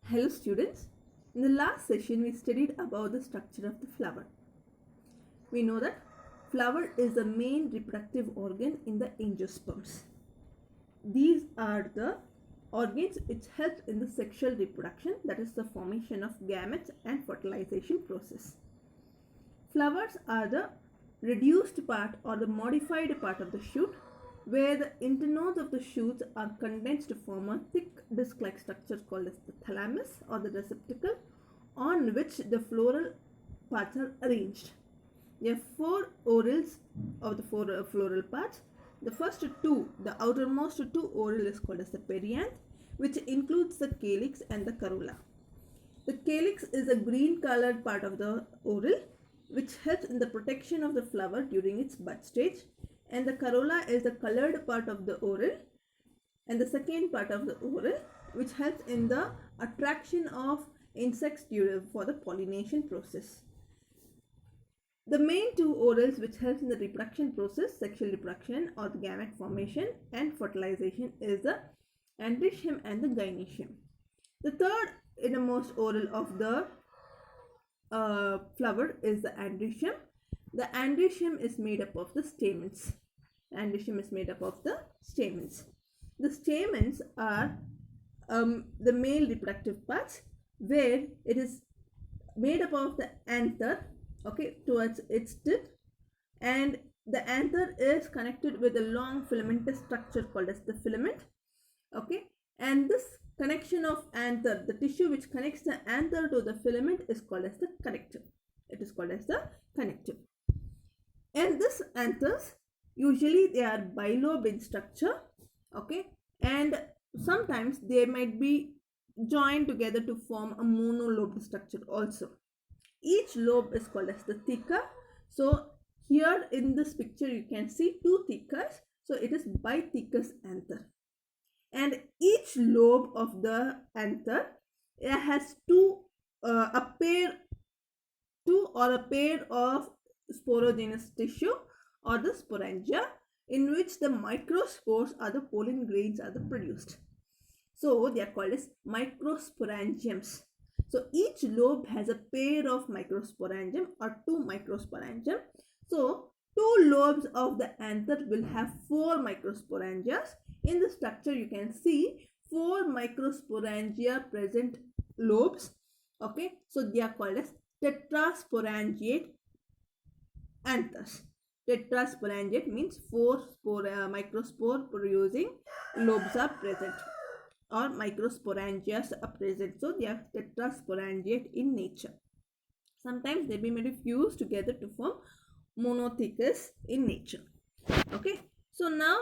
Hello students, in the last session we studied about the structure of the flower. We know that flower is the main reproductive organ in the angiosperms. These are the organs which help in the sexual reproduction, that is the formation of gametes and fertilization process. Flowers are the reduced part or the modified part of the shoot where the internodes of the shoots are condensed to form a thick disc-like structure called as the thalamus or the receptacle on which the floral parts are arranged. There are four orals of the four floral parts. The first two, the outermost two oral is called as the perianth, which includes the calyx and the corolla. The calyx is a green colored part of the oral which helps in the protection of the flower during its bud stage, and the corolla is the colored part of the oral and the second part of the oral which helps in the attraction of insects for the pollination process. The main two orals which helps in the reproduction process, sexual reproduction or the gamete formation and fertilization, is the androecium and the gynoecium. The third innermost oral of the flower is the androecium. The androecium is made up of the stamens. Androecium is made up of the stamens. The stamens are the male reproductive parts where it is made up of the anther, okay, towards its tip, and the anther is connected with a long filamentous structure called as the filament, okay, and this connection of anther, the tissue which connects the anther to the filament, is called as the connective. It is called as the connective. And this anthers, usually they are bilobe in structure, okay, and sometimes they might be joined together to form a monolobed structure also. Each lobe is called as the theca. So here in this picture you can see two thecas, so it is bithecous anther. And each lobe of the anther has two or a pair of sporogenous tissue or the sporangia in which the microspores or the pollen grains are produced. So they are called as microsporangiums. So each lobe has a pair of microsporangium or two microsporangium. So two lobes of the anther will have four microsporangias. In the structure you can see four microsporangia present lobes, okay, so they are called as tetrasporangiate anthers. Tetrasporangiate means four microspore producing lobes are present or microsporangias are present, so they are tetrasporangiate in nature. Sometimes they may be fused together to form monothecous in nature. Okay, so now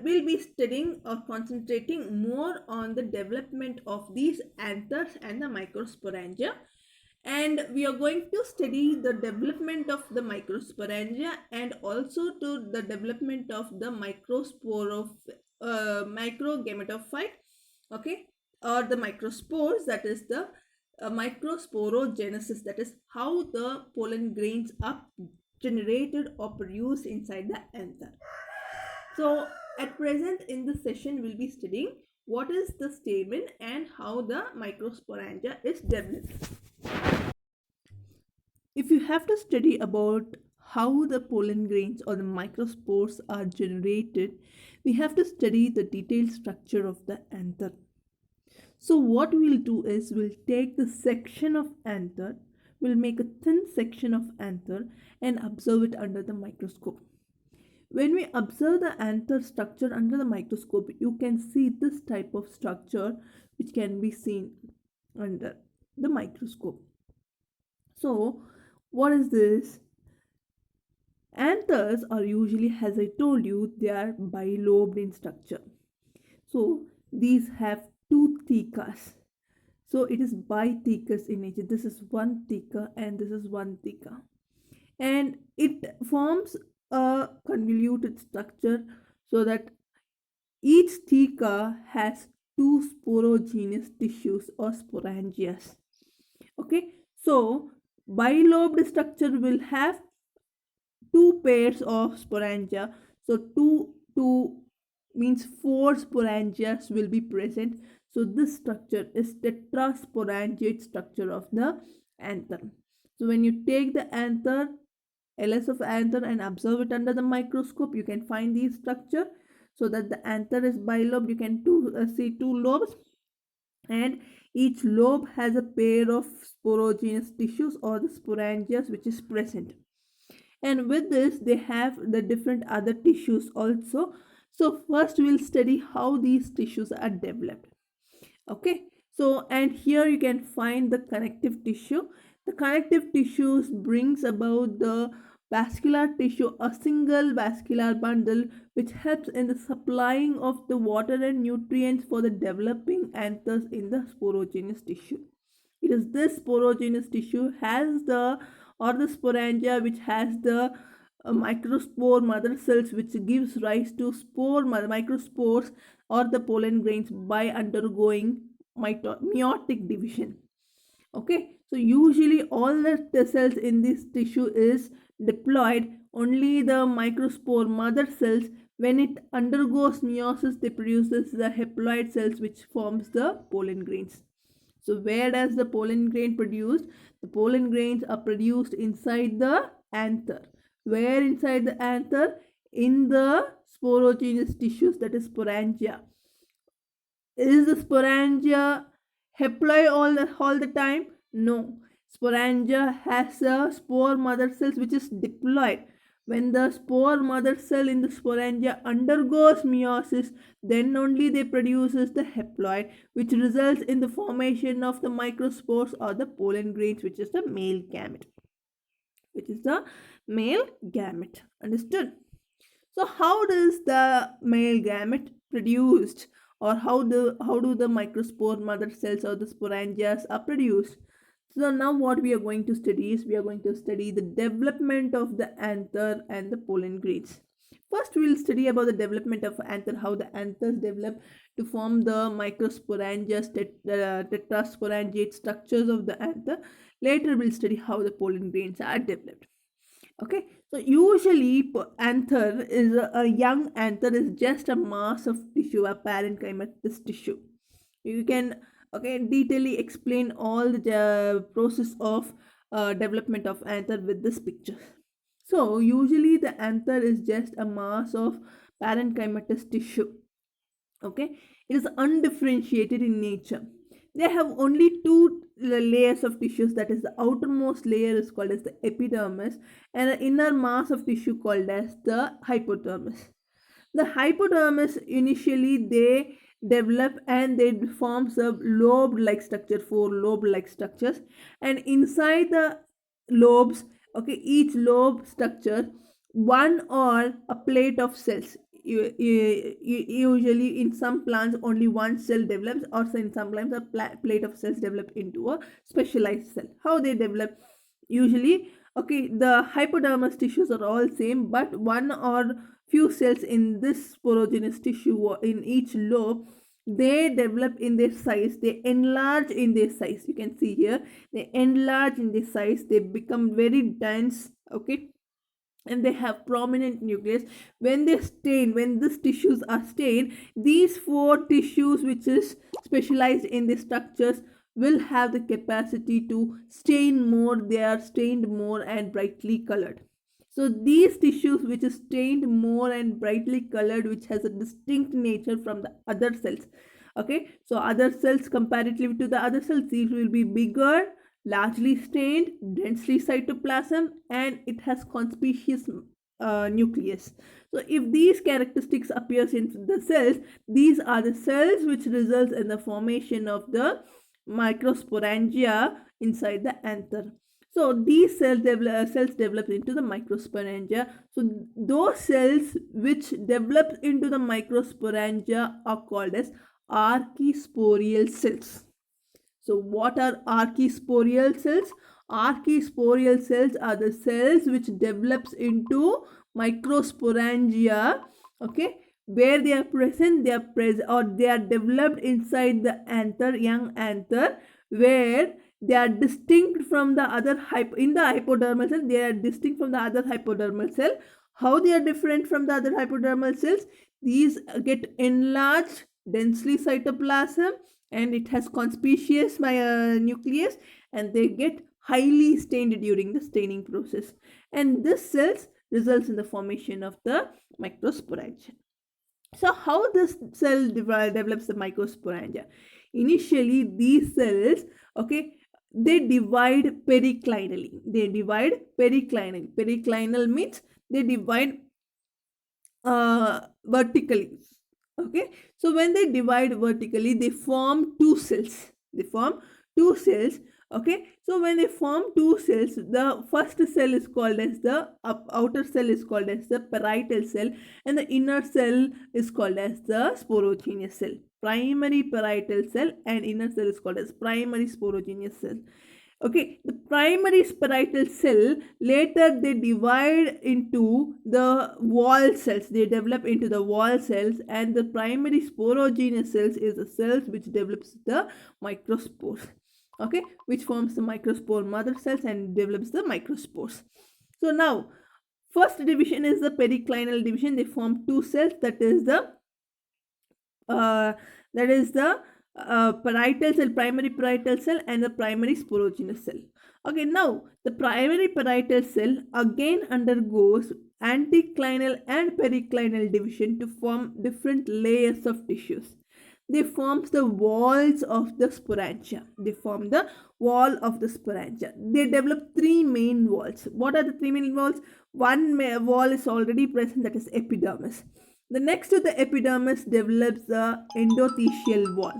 we'll be studying or concentrating more on the development of these anthers and the microsporangia, and we are going to study the development of the microsporangia and also to the development of the microgametophyte, okay, or the microspores, that is the microsporogenesis, that is how the pollen grains are generated or produced inside the anther. So at present in this session we'll be studying what is the stamen and how the microsporangia is developed. If you have to study about how the pollen grains or the microspores are generated, we have to study the detailed structure of the anther. So what we'll do is we'll take the section of anther, we'll make a thin section of anther and observe it under the microscope. When we observe the anther structure under the microscope, you can see this type of structure which can be seen under the microscope. So what is this? Anthers are usually, as I told you, they are bilobed in structure. So these have two thecas. So it is bithecous in nature. This is one theca and this is one theca. And it forms a convoluted structure so that each theca has two sporogenous tissues or sporangias. Okay, so bilobed structure will have two pairs of sporangia. So two means four sporangias will be present. So this structure is tetrasporangiate structure of the anther. So when you take the anther, LS of anther, and observe it under the microscope, you can find the structure. So that the anther is bilobed, you can see two lobes, and each lobe has a pair of sporogenous tissues or the sporangias which is present. And with this they have the different other tissues also. So first we'll study how these tissues are developed. Okay, so and here you can find the connective tissue. The connective tissues brings about the vascular tissue, a single vascular bundle which helps in the supplying of the water and nutrients for the developing anthers in the sporogenous tissue. It is this sporogenous tissue has the or the sporangia which has the microspore mother cells which gives rise to spore microspores or the pollen grains by undergoing meiotic division. Okay, so usually all the cells in this tissue is diploid. Only the microspore mother cells, when it undergoes meiosis, they produces the haploid cells which forms the pollen grains. So where does the pollen grain produced? The pollen grains are produced inside the anther. Where inside the anther? In the sporogenous tissues, that is sporangia. Is the sporangia haploid all the time? No. Sporangia has a spore mother cells which is diploid. When the spore mother cell in the sporangia undergoes meiosis, then only they produces the haploid, which results in the formation of the microspores or the pollen grains, which is the male gamete. Which is the male gamete. Understood? So how does the male gamete produced, or how do the microspore mother cells or the sporangias are produced? So now what we are going to study is we are going to study the development of the anther and the pollen grains. First we will study about the development of anther, how the anthers develop to form the microsporangias, tetrasporangiate structures of the anther. Later we'll study how the pollen grains are developed. Okay, so usually anther is a young anther is just a mass of tissue, a parenchymatous tissue. You can detailedly explain all the process of development of anther with this picture. So usually the anther is just a mass of parenchymatous tissue. Okay, it is undifferentiated in nature. They have only two layers of tissues, that is the outermost layer is called as the epidermis and the inner mass of tissue called as the hypodermis. The hypodermis initially they develop and they forms a lobe like structure, four lobe like structures, and inside the lobes, okay, each lobe structure one or a plate of cells. Usually in some plants only one cell develops, or in some plants a plate of cells develop into a specialized cell. How they develop? Usually, okay, the hypodermis tissues are all same, but one or few cells in this sporogenous tissue or in each lobe, they develop in their size, they enlarge in their size. You can see here they enlarge in their size, they become very dense, okay, and they have prominent nucleus. When they stain, when these tissues are stained, these four tissues which is specialized in the structures will have the capacity to stain more. They are stained more and brightly colored. So these tissues which is stained more and brightly colored, which has a distinct nature from the other cells. Okay, so other cells comparatively to the other cells, these will be bigger, largely stained, densely cytoplasm, and it has conspicuous nucleus. So if these characteristics appears in the cells, these are the cells which results in the formation of the microsporangia inside the anther. So these cells develop into the microsporangia. So those cells which develop into the microsporangia are called as archisporial cells. So what are archisporial cells? Archisporial cells are the cells which develops into microsporangia, okay, where they are present, or they are developed inside the anther, young anther, where they are distinct from the other in the hypodermal cell. They are distinct from the other hypodermal cell. How they are different from the other hypodermal cells? These get enlarged, densely cytoplasm, and it has conspicuous nucleus, and they get highly stained during the staining process, and this cells results in the formation of the microsporangia. So how this cell develops the microsporangia? Initially, these cells, okay, they divide periclinally. They divide periclinally. Periclinal means they divide vertically. Okay, so when they divide vertically, they form two cells. They form two cells. Okay, so when they form two cells, the first cell is called as the outer cell is called as the parietal cell, and the inner cell is called as the sporogenous cell. Primary parietal cell and inner cell is called as primary sporogenous cell. Okay, the primary parietal cell, later they divide into the wall cells. They develop into the wall cells, and the primary sporogenous cells is the cells which develops the microspores. Okay, which forms the microspore mother cells and develops the microspores. So now, first division is the periclinal division. They form two cells, that is the uh, parietal cell, primary parietal cell, and the primary sporogenous cell. Okay, now the primary parietal cell again undergoes anticlinal and periclinal division to form different layers of tissues. They form the walls of the sporangia. They form the wall of the sporangia. They develop three main walls. What are the three main walls? One wall is already present, that is epidermis. The next to the epidermis develops the endothelial wall.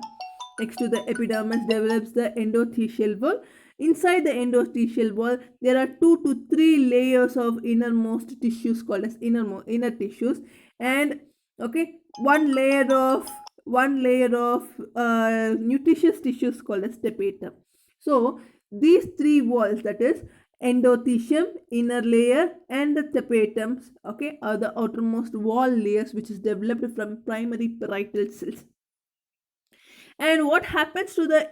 Next to the epidermis develops the endothelial wall. Inside the endothelial wall, there are 2 to 3 layers of innermost tissues called as inner tissues, and okay, one layer of nutritious tissues called as tapetum. So these three walls, that is endothelium, inner layer, and the tapetums, okay, are the outermost wall layers which is developed from primary parietal cells. And what happens to the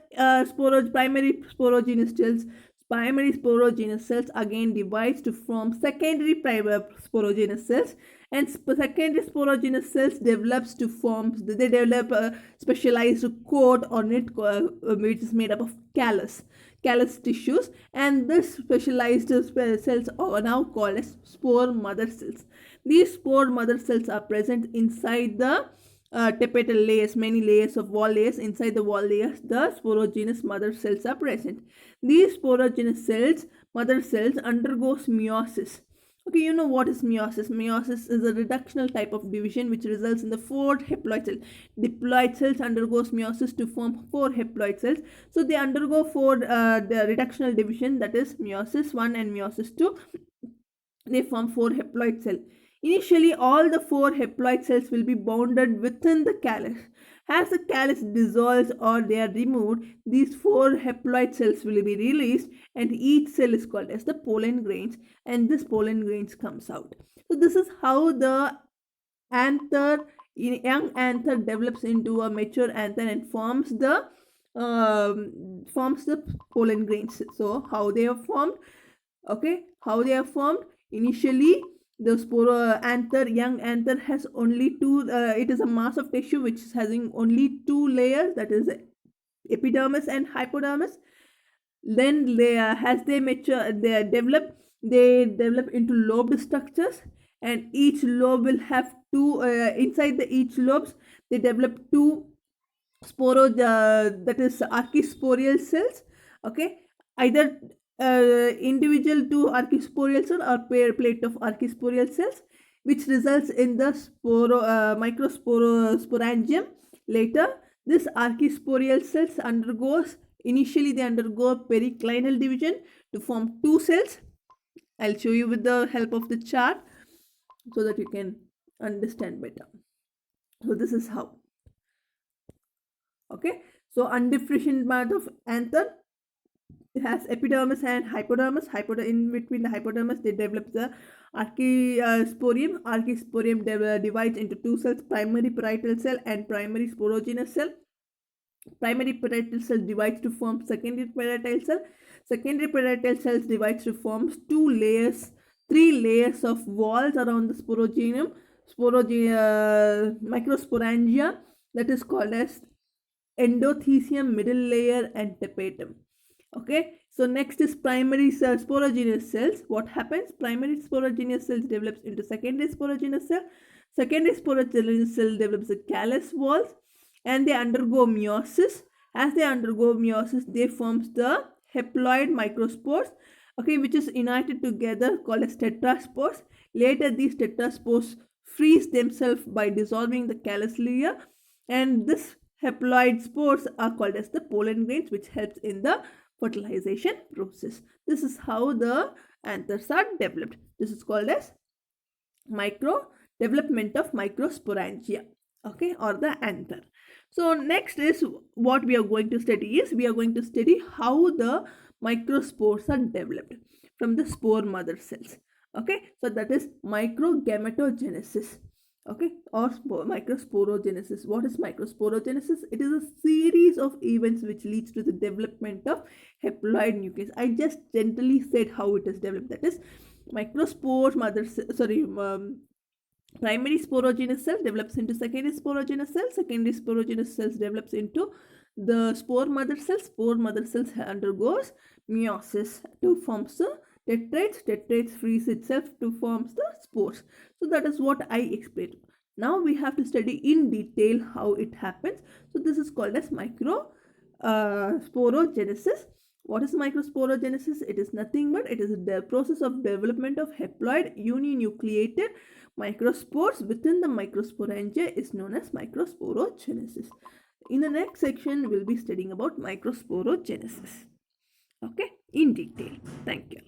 primary sporogenous cells? Primary sporogenous cells again divides to form secondary sporogenous cells, and secondary sporogenous cells develops to form, they develop a specialized coat or knit which is made up of callus tissues, and this specialized cells are now called as spore mother cells. These spore mother cells are present inside the tapetal layers, many layers of wall layers. Inside the wall layers, the sporogenous mother cells are present. These sporogenous cells, mother cells, undergoes meiosis. Okay, you know what is meiosis? Meiosis is a reductional type of division which results in the 4 haploid cells. Diploid cells undergoes meiosis to form 4 haploid cells. So they undergo 4 the reductional division, that is meiosis 1 and meiosis 2. They form 4 haploid cells. Initially, all the 4 haploid cells will be bounded within the callus. As the callus dissolves or they are removed, these 4 haploid cells will be released, and each cell is called as the pollen grains, and this pollen grains comes out. So this is how the young anther develops into a mature anther and forms the pollen grains. So how they are formed? Okay, how they are formed? Initially, the young anther has only two, it is a mass of tissue which is having only 2 layers, that is epidermis and hypodermis. Then as they mature, they develop into lobed structures, and each lobe will have two, inside each lobes, they develop two that is archisporial cells. Okay, either individual two archisporial cells or pair plate of archisporial cells, which results in the microsporangium. Later, this archisporial cells initially they undergo periclinal division to form 2 cells. I'll show you with the help of the chart so that you can understand better. So this is how. Okay, so undifferentiated part of anther, it has epidermis and hypodermis. In between the hypodermis, they develop the archisporium. Archisporium divides into 2 cells: primary parietal cell and primary sporogenous cell. Primary parietal cell divides to form secondary parietal cell. Secondary parietal cells divides to form 3 layers of walls around the microsporangia, that is called as endothecium, middle layer, and tapetum. Okay, so next is primary sporogenous cells. What happens? Primary sporogenous cells develops into secondary sporogenous cell. Secondary sporogenous cell develops the callus walls, and they undergo meiosis. As they undergo meiosis, they forms the haploid microspores, okay, which is united together called as tetraspores. Later, these tetraspores freeze themselves by dissolving the callus layer, and this haploid spores are called as the pollen grains, which helps in the fertilization process. This is how the anthers are developed. This is called as micro development of microsporangia, okay, or the anther. So next is what we are going to study is we are going to study how the microspores are developed from the spore mother cells. Okay, so that is microgametogenesis, okay, or microsporogenesis. What is microsporogenesis? It is a series of events which leads to the development of haploid nucleus. I just gently said how it is developed. That is microspore mother primary sporogenous cell develops into secondary sporogenous cell. Secondary sporogenous cells develops into the spore mother cells. Spore mother cells undergoes meiosis to form the tetrates. Tetrates frees itself to form the spores. So that is what I explained. Now we have to study in detail how it happens. So this is called as sporogenesis. What is microsporogenesis? It is nothing but it is the process of development of haploid uninucleated microspores within the microsporangia is known as microsporogenesis. In the next section, we'll be studying about microsporogenesis. Okay, in detail. Thank you.